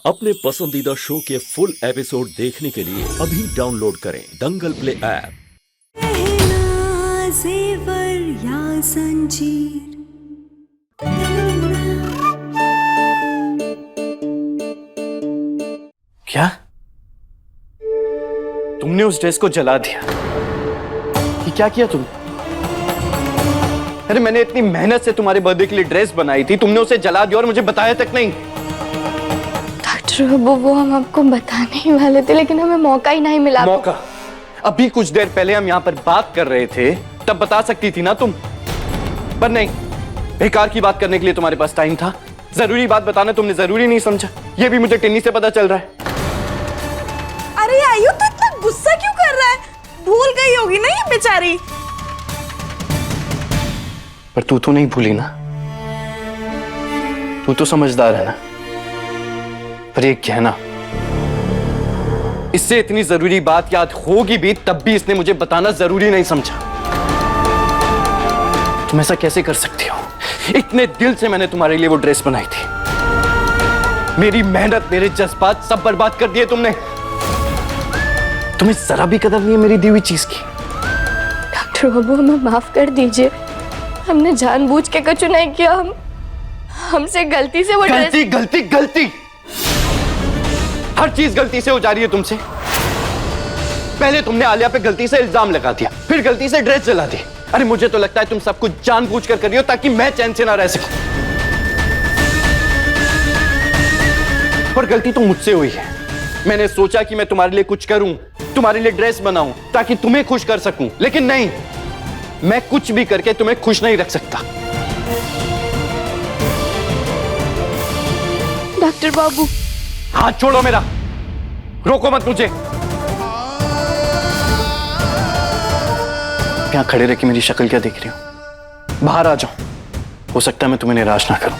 अपने पसंदीदा शो के फुल एपिसोड देखने के लिए अभी डाउनलोड करें दंगल प्ले ऐप। जेवर या संजीर। क्या तुमने उस ड्रेस को जला दिया? ये क्या किया तुमने? अरे मैंने इतनी मेहनत से तुम्हारे बर्थडे के लिए ड्रेस बनाई थी, तुमने उसे जला दिया और मुझे बताया तक नहीं। डॉक्टर बाबू, वो हम आपको बताने ही वाले थे लेकिन हमें मौका ही नहीं मिला। मौका? अभी कुछ देर पहले हम यहाँ पर बात कर रहे थे, तब बता सकती थी ना तुम, पर नहीं। बेकार की बात करने के लिए तुम्हारे पास टाइम था, जरूरी बात बताना तुमने जरूरी नहीं समझा। ये भी मुझे टिन्नी से पता चल रहा है। अरे आयु, तो इतना गुस्सा क्यों कर रहा है? भूल गई होगी ना ये बेचारी। पर तू तो नहीं भूली ना, तू तो समझदार है ना। पर ये कहना, इससे इतनी जरूरी बात याद होगी भी तब भी इसने मुझे बताना जरूरी नहीं समझा। तुम ऐसा कैसे कर सकती हो? इतने दिल से मैंने तुम्हारे लिए वो ड्रेस बनाई थी, मेरी मेहनत, मेरे जज्बात सब बर्बाद कर दिए तुमने। तुम्हें जरा भी कदर नहीं है मेरी दी हुई चीज की। डॉक्टर बाबू, हमें माफ कर दीजिए, हमने जानबूझ के कुछ नहीं किया। हमसे गलती से वो गलती गलती गलती, हर चीज गलती से हो जा रही है तुमसे। पहले तुमने आलिया पे गलती से इल्जाम लगा दिया, फिर गलती से ड्रेस जला दी। अरे मुझे तो लगता है तुम सब कुछ जानबूझ कर रही हो ताकि मैं चैन से ना रह सकूं। और गलती तो मुझसे हुई है। मैंने सोचा कि मैं तुम्हारे लिए कुछ करूं, तुम्हारे लिए ड्रेस बनाऊं ताकि तुम्हें खुश कर सकूं, लेकिन नहीं, मैं कुछ भी करके तुम्हें खुश नहीं रख सकता। डॉक्टर बाबू, हाथ छोड़ो मेरा, रोको मत मुझे। यहां खड़े रह के मेरी शक्ल क्या देख रही हो? बाहर आ जाओ, हो सकता है मैं तुम्हें निराश ना करूं।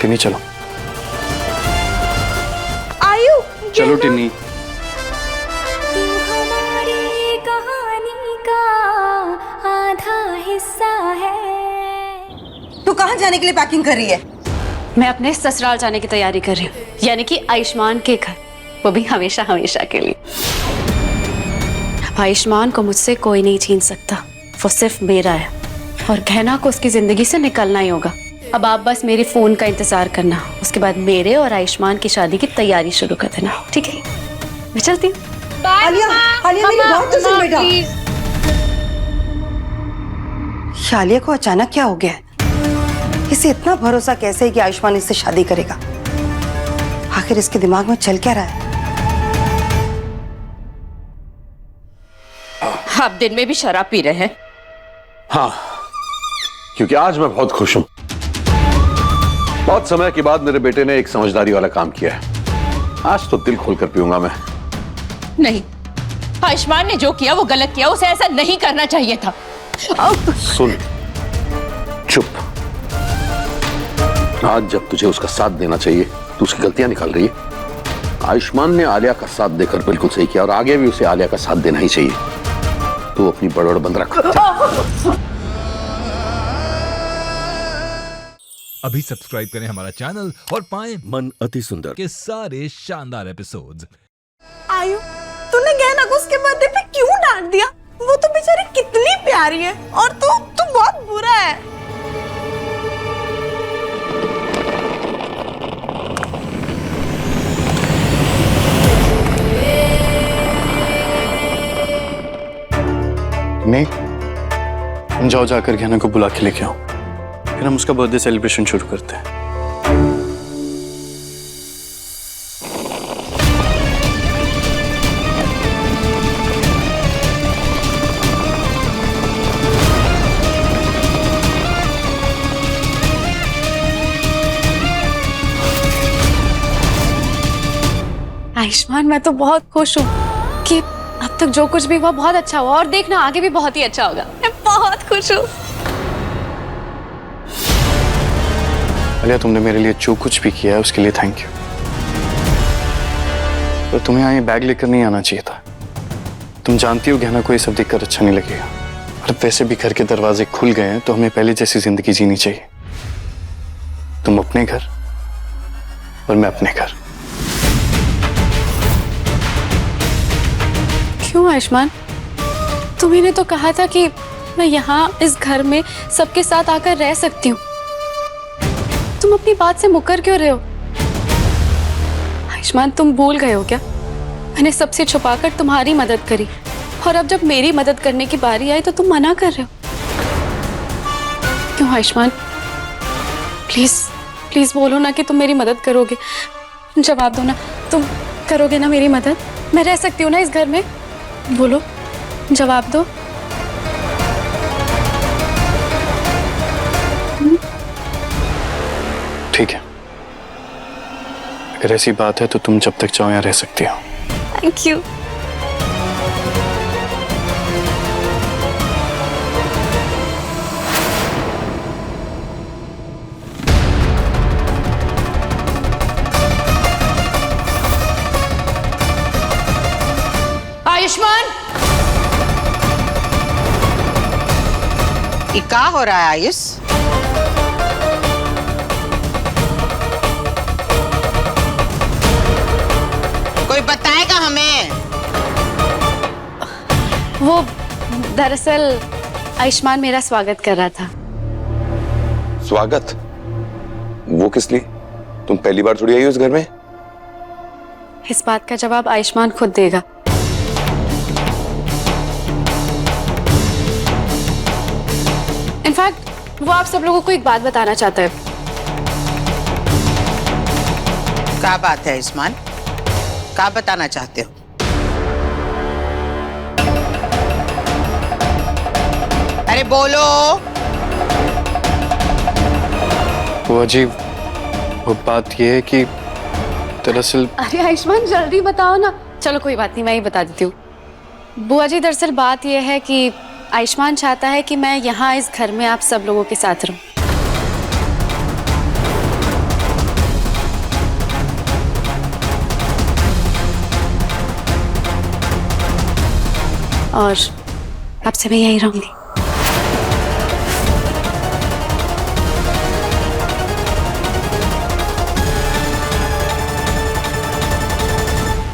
टिन्नी चलो। आयु चलो टिन्नी। तू हमारी कहानी का आधा हिस्सा है। तू कहाँ जाने के लिए पैकिंग कर रही है? मैं अपने ससुराल जाने की तैयारी कर रही हूँ, यानी कि आयुष्मान के घर, वो भी हमेशा हमेशा के लिए। आयुष्मान को मुझसे कोई नहीं छीन सकता, वो सिर्फ मेरा है और गहना को उसकी जिंदगी से निकलना ही होगा। अब आप बस मेरे फोन का इंतजार करना, उसके बाद मेरे और आयुष्मान की शादी की तैयारी शुरू कर देना, ठीक है? मैं चलती हूँ। आलिया, आलिया मेरी बात तो सुन बेटा। आलिया को अचानक क्या हो गया? इसे इतना भरोसा कैसे है कि आयुष्मान इससे शादी करेगा? आखिर इसके दिमाग में चल क्या रहा है? आप दिन में भी शराब पी रहे हैं? हाँ, क्योंकि आज मैं बहुत खुश हूं। बहुत समय के बाद मेरे बेटे ने एक समझदारी वाला काम किया है। आज तो दिल खोलकर पीऊंगा मैं। नहीं, आयुष्मान ने जो किया वो गलत किया, उसे ऐसा नहीं करना चाहिए था। सुन, चुप। आज जब तुझे उसका साथ देना चाहिए तो उसकी गलतियां निकाल रही है। आयुष्मान ने आलिया का साथ देकर बिल्कुल सही किया और आगे भी उसे आलिया का साथ देना ही चाहिए। तू अपनी बड़बड़ बंद रख। अभी सब्सक्राइब करें हमारा चैनल और पाएं मन अति सुंदर के सारे शानदार एपिसोड्स। आयु, तूने गहना को उसके बर्थडे पे क्यों डांट दिया? वो तो बेचारी कितनी प्यारी है और तू बहुत बुरा है। नहीं, तुम जाओ, जाकर गहना को बुला के लेके आओ, फिर हम उसका बर्थडे सेलिब्रेशन शुरू करते हैं। आयुष्मान, मैं तो बहुत खुश हूँ कि अब तक जो कुछ भी हुआ बहुत अच्छा हुआ और देखना आगे भी बहुत ही अच्छा होगा। मैं बहुत खुश हूँ। आलिया, तुमने मेरे लिए जो कुछ भी किया है उसके लिए थैंक यू। पर तुम्हें यहाँ ये बैग लेकर नहीं आना चाहिए था। तुम जानती हो गहना को ये सब देखकर अच्छा नहीं लगेगा। और वैसे भी घर के दरवाजे खुल गए हैं तो हमें पहले जैसी जिंदगी जीनी चाहिए। तुम अपने घर और मैं अपने घर। क्यों आयुष्मान? तुम्ही ने तो कहा था कि मैं यहाँ इस घर में सबके साथ आकर रह सकती हूँ। तुम अपनी बात से मुकर क्यों रहे हो? आयुष्मान, तुम भूल गए हो क्या? मैंने सबसे छुपाकर तुम्हारी मदद करी, और अब जब मेरी मदद करने की बारी आई तो तुम मना कर रहे हो। क्यों आयुष्मान? प्लीज प्लीज बोलो ना कि तुम मेरी मदद करोगे। जवाब दो ना, तुम करोगे ना मेरी मदद? मैं रह सकती हूँ ना इस घर में? बोलो, जवाब दो। ठीक है, अगर ऐसी बात है तो तुम जब तक चाहो यहाँ रह सकती हो। Thank you. आयुष्मान, ये क्या हो रहा है आयुष? कोई बताएगा हमें? वो दरअसल आयुष्मान मेरा स्वागत कर रहा था। स्वागत? वो किस लिए? तुम पहली बार थोड़ी आई हो इस घर में। इस बात का जवाब आयुष्मान खुद देगा। इनफैक्ट वो आप सब लोगों को एक बात बताना चाहता है। क्या बात है आयुष्मान? क्या बताना चाहते हो? अरे बोलो। वो अजीब, वो बात ये है कि दरअसल। अरे आयुष्मान, जल्दी बताओ ना। चलो कोई बात नहीं, मैं ही बता देती हूँ। बुआ जी, दरअसल बात यह है कि आयुष्मान चाहता है कि मैं यहाँ इस घर में आप सब लोगों के साथ रहूं। और अब से मैं यहीं रहूंगी।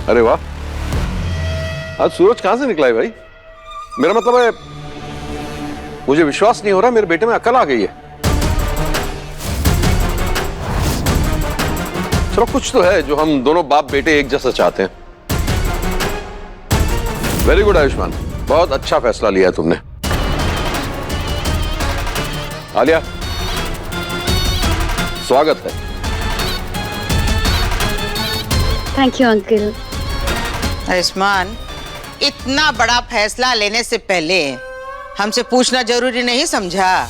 अरे वाह, आज सूरज कहां से निकला है भाई? मेरा मतलब है, मुझे विश्वास नहीं हो रहा मेरे बेटे में अकल आ गई है। चलो कुछ तो है जो हम दोनों बाप बेटे एक जैसा चाहते हैं। वेरी गुड आयुष्मान, बहुत अच्छा फैसला लिया तुमने। आलिया, स्वागत है। Thank you uncle. आयुष्मान, इतना बड़ा फैसला लेने से पहले हमसे पूछना जरूरी नहीं समझा?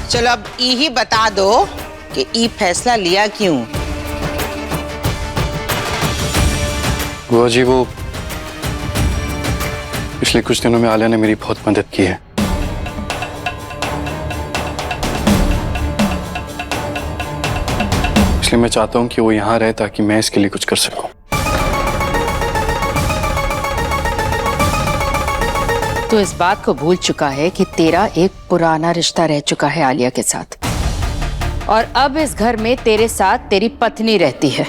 चलो अब यही बता दो कि ये फैसला लिया क्यों? वो जी, वो पिछले कुछ दिनों में आलिया ने मेरी बहुत मदद की है। इसलिए मैं चाहता हूं कि वो यहां रहे ताकि मैं इसके लिए कुछ कर सकूं। तो इस बात को भूल चुका है कि तेरा एक पुराना रिश्ता रह चुका है आलिया के साथ, और अब इस घर में तेरे साथ तेरी पत्नी रहती है।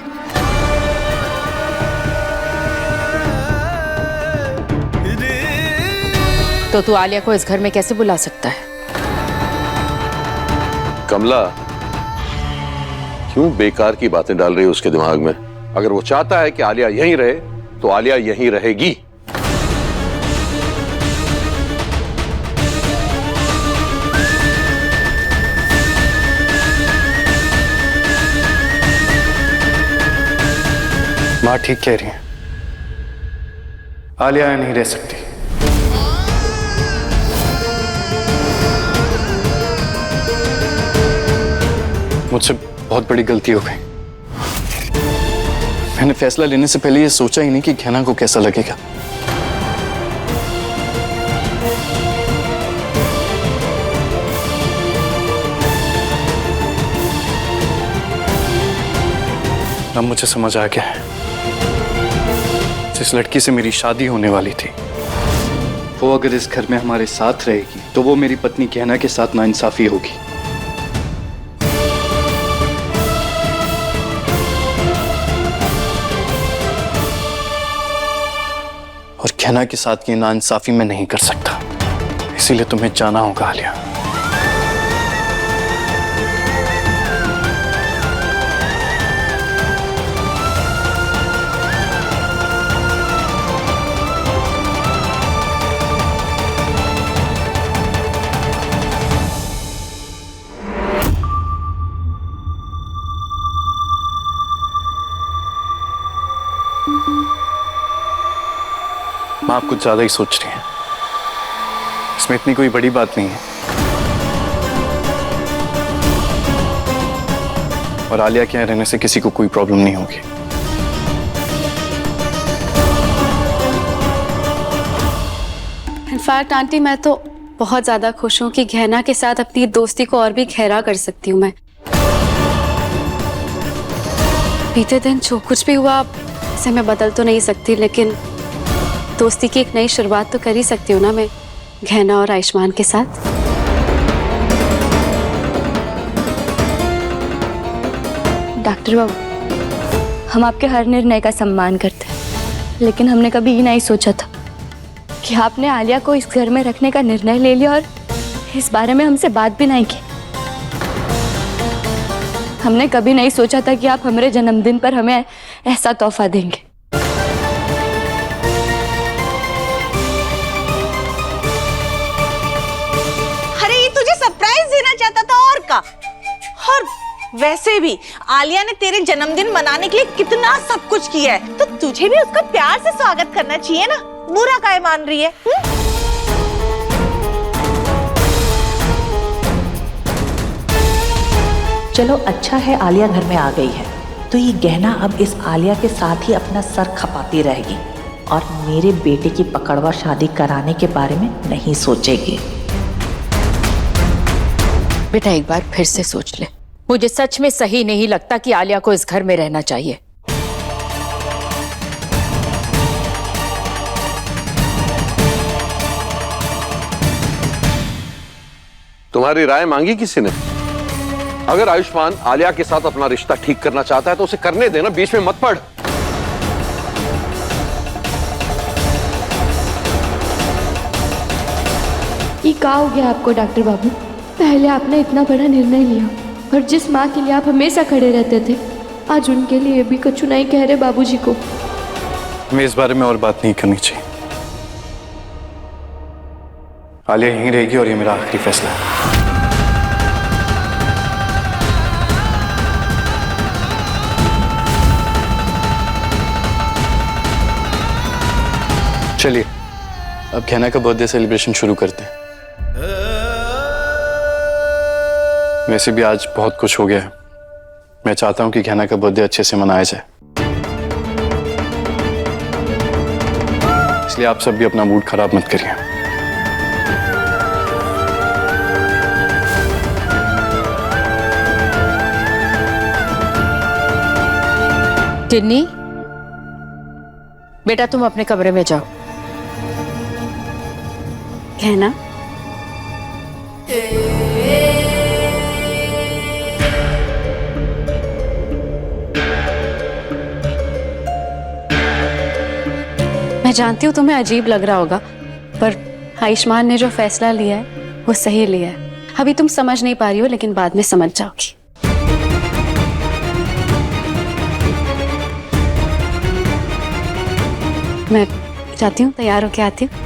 तो तू आलिया को इस घर में कैसे बुला सकता है? कमला, क्यों बेकार की बातें डाल रही है उसके दिमाग में? अगर वो चाहता है कि आलिया यहीं रहे तो आलिया यहीं रहेगी। माँ ठीक कह रही है, आलिया यहाँ नहीं रह सकती। मुझसे बहुत बड़ी गलती हो गई। मैंने फैसला लेने से पहले ये सोचा ही नहीं कि घेना को कैसा लगेगा। अब मुझे समझ आ गया है, जिस लड़की से मेरी शादी होने वाली थी, वो अगर इस घर में हमारे साथ रहेगी तो वो मेरी पत्नी घेना के साथ नाइंसाफी होगी। गहना के साथ की नाइंसाफी मैं नहीं कर सकता, इसीलिए तुम्हें जाना होगा आलिया। माँ, आप कुछ ज्यादा ही सोच रही हैं। इसमें इतनी कोई बड़ी बात नहीं है। और आलिया के यहाँ रहने से किसी को कोई प्रॉब्लम नहीं होगी। इनफैक्ट आंटी, मैं तो बहुत ज्यादा खुश हूँ कि गहना के साथ अपनी दोस्ती को और भी गहरा कर सकती हूँ मैं। बीते दिन जो कुछ भी हुआ उसे मैं बदल तो नहीं सकती, लेकिन दोस्ती की एक नई शुरुआत तो कर ही सकती हूँ ना मैं गहना और आयुष्मान के साथ। डॉक्टर बाबू, हम आपके हर निर्णय का सम्मान करते हैं, लेकिन हमने कभी ये नहीं सोचा था कि आपने आलिया को इस घर में रखने का निर्णय ले लिया और इस बारे में हमसे बात भी नहीं की। हमने कभी नहीं सोचा था कि आप हमारे जन्मदिन पर हमें ऐसा तोहफा देंगे। अरे ये तुझे सरप्राइज देना चाहता था और का। और वैसे भी आलिया ने तेरे जन्मदिन मनाने के लिए कितना सब कुछ किया है, तो तुझे भी उसका प्यार से स्वागत करना चाहिए ना। बुरा काहे मान रही है? चलो अच्छा है आलिया घर में आ गई है, तो ये गहना अब इस आलिया के साथ ही अपना सर खपाती रहेगी और मेरे बेटे की पकड़वा शादी कराने के बारे में नहीं सोचेगी। बेटा एक बार फिर से सोच ले। मुझे सच में सही नहीं लगता कि आलिया को इस घर में रहना चाहिए। तुम्हारी राय मांगी किसी ने? अगर आयुष्मान आलिया के साथ अपना रिश्ता ठीक करना चाहता है तो उसे करने देना, बीच में मत पड़। ये क्या हो गया आपको डॉक्टर बाबू? पहले आपने इतना बड़ा निर्णय लिया और जिस माँ के लिए आप हमेशा खड़े रहते थे, आज उनके लिए भी कछु नहीं कह रहे बाबूजी को। हमें इस बारे में और बात नहीं करनी चाहिए। आलिया यहीं रहेगी और ये मेरा आखिरी फैसला है। चलिए अब गहना का बर्थडे सेलिब्रेशन शुरू करते हैं। वैसे भी आज बहुत कुछ हो गया है। मैं चाहता हूं कि गहना का बर्थडे अच्छे से मनाया जाए, इसलिए आप सब भी अपना मूड खराब मत करिए। टिन्नी, बेटा तुम अपने कमरे में जाओ। गहना, मैं जानती हूँ तुम्हें अजीब लग रहा होगा, पर आयुष्मान ने जो फैसला लिया है वो सही लिया है। अभी तुम समझ नहीं पा रही हो, लेकिन बाद में समझ जाओगी। मैं जाती हूँ, तैयार होके आती हूँ।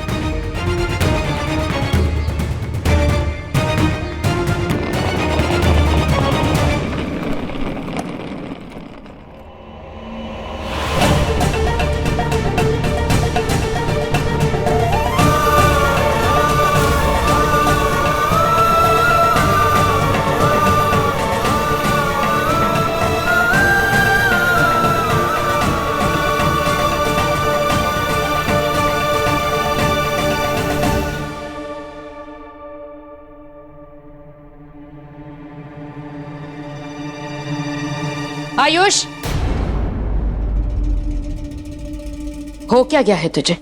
आयुष, हो क्या गया है तुझे?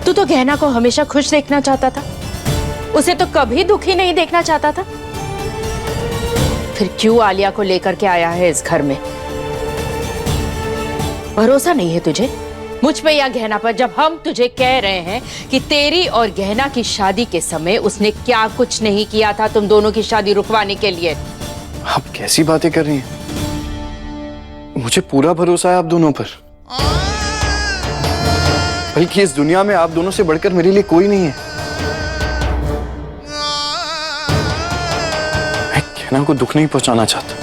तू तो गहना को हमेशा खुश देखना चाहता था, उसे तो कभी दुखी नहीं देखना चाहता था। फिर क्यों आलिया को लेकर के आया है इस घर में? भरोसा नहीं है तुझे? मुझ पे या गहना पर, जब हम तुझे कह रहे हैं कि तेरी और गहना की शादी के समय उसने क्या कुछ नहीं किया था तुम दोनों की शादी रुकवाने के लिए। आप कैसी बातें कर रही हैं? मुझे पूरा भरोसा है आप दोनों पर, बल्कि इस दुनिया में आप दोनों से बढ़कर मेरे लिए कोई नहीं है। मैं कहना को दुख नहीं पहुंचाना चाहता,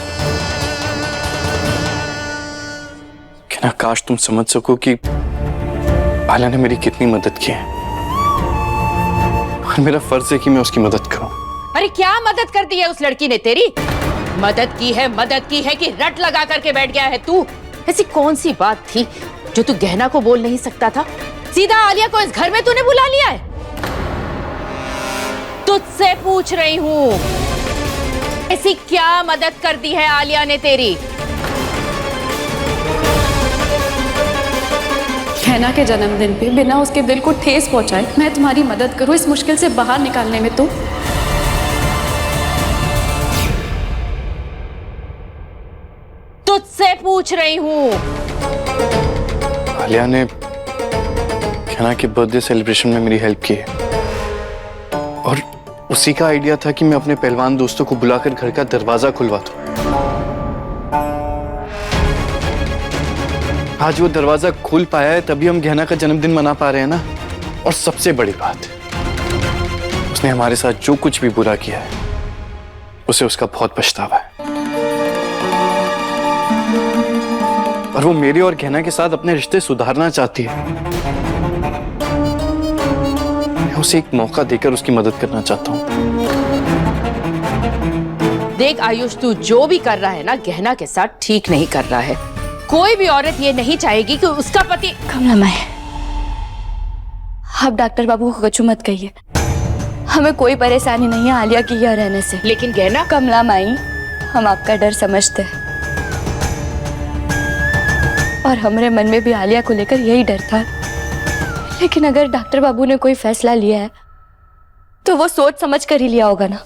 कहना काश तुम समझ सको कि आलिया ने मेरी कितनी मदद की है और मेरा फर्ज है कि मैं उसकी मदद करूं। अरे क्या मदद कर दी है उस लड़की ने तेरी? मदद की है कि रट लगा करके बैठ गया है तू? ऐसी कौन सी बात थी जो तू गहना को बोल नहीं सकता था? सीधा आलिया को इस घर में तूने बुला लिया है। तुझसे पूछ रही हूं, ऐसी क्या मदद कर दी है आलिया ने तेरी? गहना के जन्मदिन पे बिना उसके दिल को ठेस पहुंचाए मैं तुम्हारी मदद करूं इस मुश्किल से बाहर निकालने में? तो तुझसे पूछ रही हूं। आलिया ने गहना के बर्थडे सेलिब्रेशन में मेरी हेल्प की है और उसी का आइडिया था कि मैं अपने पहलवान दोस्तों को बुलाकर घर का दरवाजा खुलवा दूं। आज वो दरवाजा खुल पाया है, तभी हम गहना का जन्मदिन मना पा रहे हैं ना। और सबसे बड़ी बात, उसने हमारे साथ जो कुछ भी बुरा किया है उसे उसका बहुत पछतावा है और वो मेरे और गहना के साथ अपने रिश्ते सुधारना चाहती है। मैं उसे एक मौका देकर उसकी मदद करना चाहता हूँ। देख आयुष, तू जो भी कर रहा है ना गहना के साथ ठीक नहीं कर रहा है। कोई भी औरत ये नहीं चाहेगी कि उसका पति। कमला माई, आप डॉक्टर बाबू को कछु मत कहिए। हमें कोई परेशानी नहीं है आलिया की यहाँ रहने से। लेकिन गहना। कमला माई, हम आपका डर समझते हैं और हमारे मन में भी आलिया को लेकर यही डर था। लेकिन अगर डॉक्टर बाबू ने कोई फैसला लिया है तो वो सोच समझ कर ही लिया होगा ना।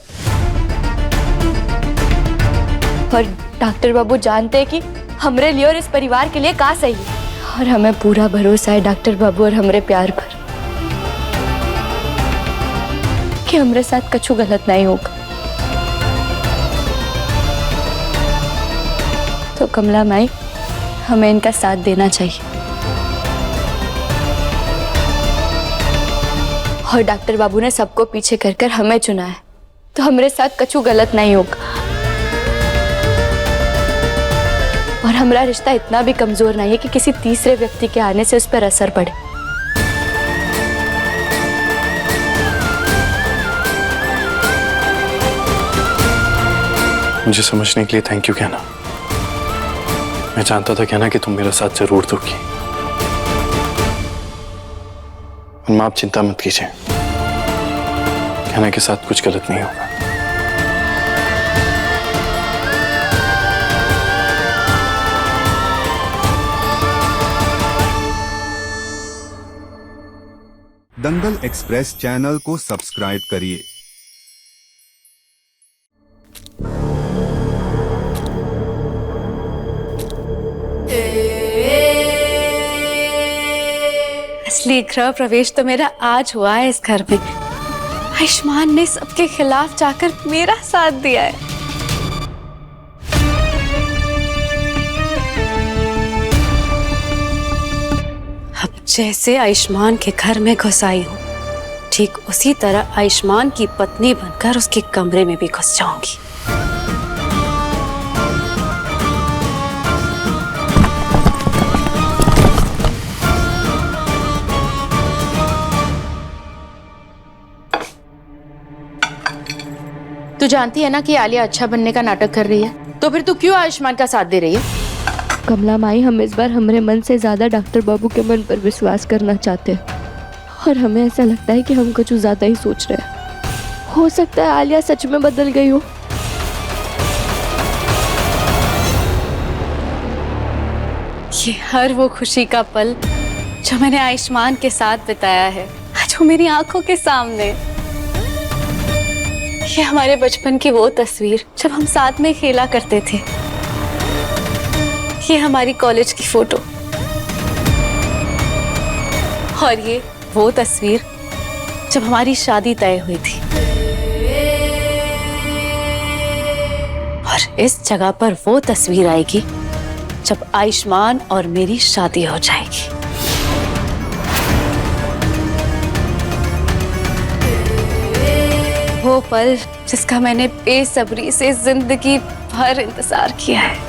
और डॉक्टर बाबू जानते हैं कि हमरे लिए और इस परिवार के लिए का सही है और हमें पूरा भरोसा है डॉक्टर बाबू और हमरे प्यार पर कि हमरे साथ कछु गलत नहीं होगा। तो कमला माई, हमें इनका साथ देना चाहिए और डॉक्टर बाबू ने सबको पीछे कर हमें चुना है, तो हमारे साथ कछु गलत नहीं होगा। और हमारा रिश्ता इतना भी कमजोर नहीं है कि किसी तीसरे व्यक्ति के आने से उस पर असर पड़े। मुझे समझने के लिए थैंक यू कहना। मैं जानता था कहना कि तुम मेरा साथ जरूर दोगी। आप चिंता मत कीजिए, कहना के साथ कुछ गलत नहीं होगा। दंगल एक्सप्रेस चैनल को सब्सक्राइब करिए। असली गृह प्रवेश तो मेरा आज हुआ है इस घर में। आयुष्मान ने सबके खिलाफ जाकर मेरा साथ दिया है। अब जैसे आयुष्मान के घर में घुस आई हूँ, ठीक उसी तरह आयुष्मान की पत्नी बनकर उसके कमरे में भी घुस जाऊंगी। तू जानती है ना कि आलिया अच्छा बनने का नाटक कर रही है, तो फिर तू क्यों आयुष्मान का साथ दे रही है? कमला माई, हम इस बार हमारे मन से ज्यादा डॉक्टर बाबू के मन पर विश्वास करना चाहते हैं और हमें ऐसा लगता है कि हम कुछ ज्यादा ही सोच रहे हैं। हो सकता है आलिया सच में बदल गई हो। ये हर वो खुशी का पल जो मैंने आयुष्मान के साथ बिताया है, आज वो मेरी आंखों के सामने। ये हमारे बचपन की वो तस्वीर जब हम साथ में खेला करते थे। ये हमारी कॉलेज की फोटो। और ये वो तस्वीर जब हमारी शादी तय हुई थी, और इस जगह पर वो तस्वीर आएगी जब आयुष्मान और मेरी शादी हो जाएगी। वो पल जिसका मैंने बेसब्री से जिंदगी भर इंतजार किया है।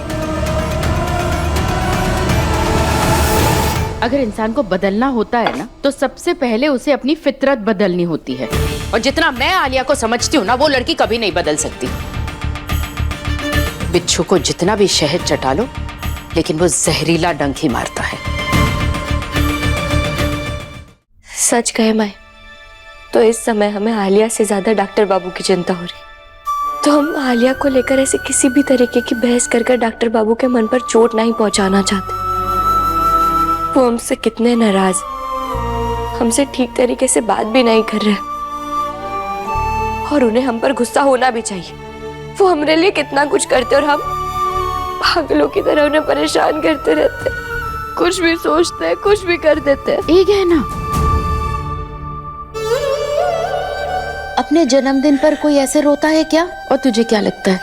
अगर इंसान को बदलना होता है ना, तो सबसे पहले उसे अपनी फितरत बदलनी होती है। और जितना मैं आलिया को समझती हूँ ना, वो लड़की कभी नहीं बदल सकती। बिच्छू को जितना भी शहद चटा लो, लेकिन वो जहरीला डंक ही मारता है। सच कहे मैं तो इस समय हमें आलिया से ज्यादा डॉक्टर बाबू की चिंता हो रही। तो हम आलिया को लेकर ऐसे किसी भी तरीके की बहस कर डॉक्टर बाबू के मन पर चोट नहीं पहुंचाना चाहते। वो हमसे कितने नाराज, हमसे ठीक तरीके से बात भी नहीं कर रहे, और उन्हें हम पर गुस्सा होना भी चाहिए। वो हमारे लिए कितना कुछ करते और हम पागलों की तरह उन्हें परेशान करते रहते, कुछ भी सोचते हैं, कुछ भी कर देते हैं। एक है ना, अपने जन्मदिन पर कोई ऐसे रोता है क्या? और तुझे क्या लगता है,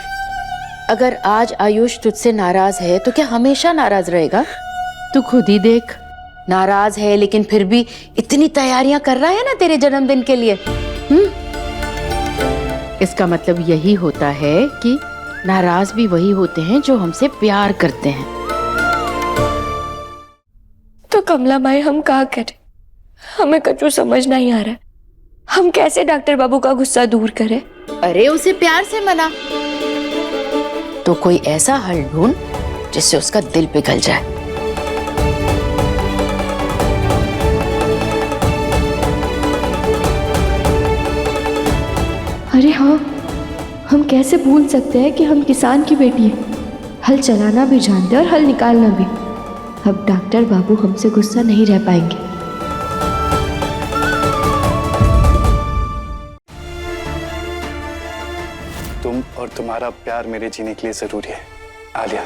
अगर आज आयुष तुझसे नाराज है तो क्या हमेशा नाराज रहेगा? तू खुद ही देख, नाराज है लेकिन फिर भी इतनी तैयारियां कर रहा है ना तेरे जन्मदिन के लिए। इसका मतलब यही होता है कि नाराज भी वही होते हैं जो हमसे प्यार करते हैं। तो कमला माई हम क्या करें? हमें कुछ समझ नहीं आ रहा है। हम कैसे डॉक्टर बाबू का गुस्सा दूर करें? अरे उसे प्यार से मना, तो कोई ऐसा हल ढूंढ जिससे उसका दिल पिघल जाए। अरे हाँ, हम कैसे भूल सकते हैं कि हम किसान की बेटी हैं, हल चलाना भी जानते हैं और हल निकालना भी। अब डॉक्टर बाबू हमसे गुस्सा नहीं रह पाएंगे। तुम और तुम्हारा प्यार मेरे जीने के लिए जरूरी है आलिया।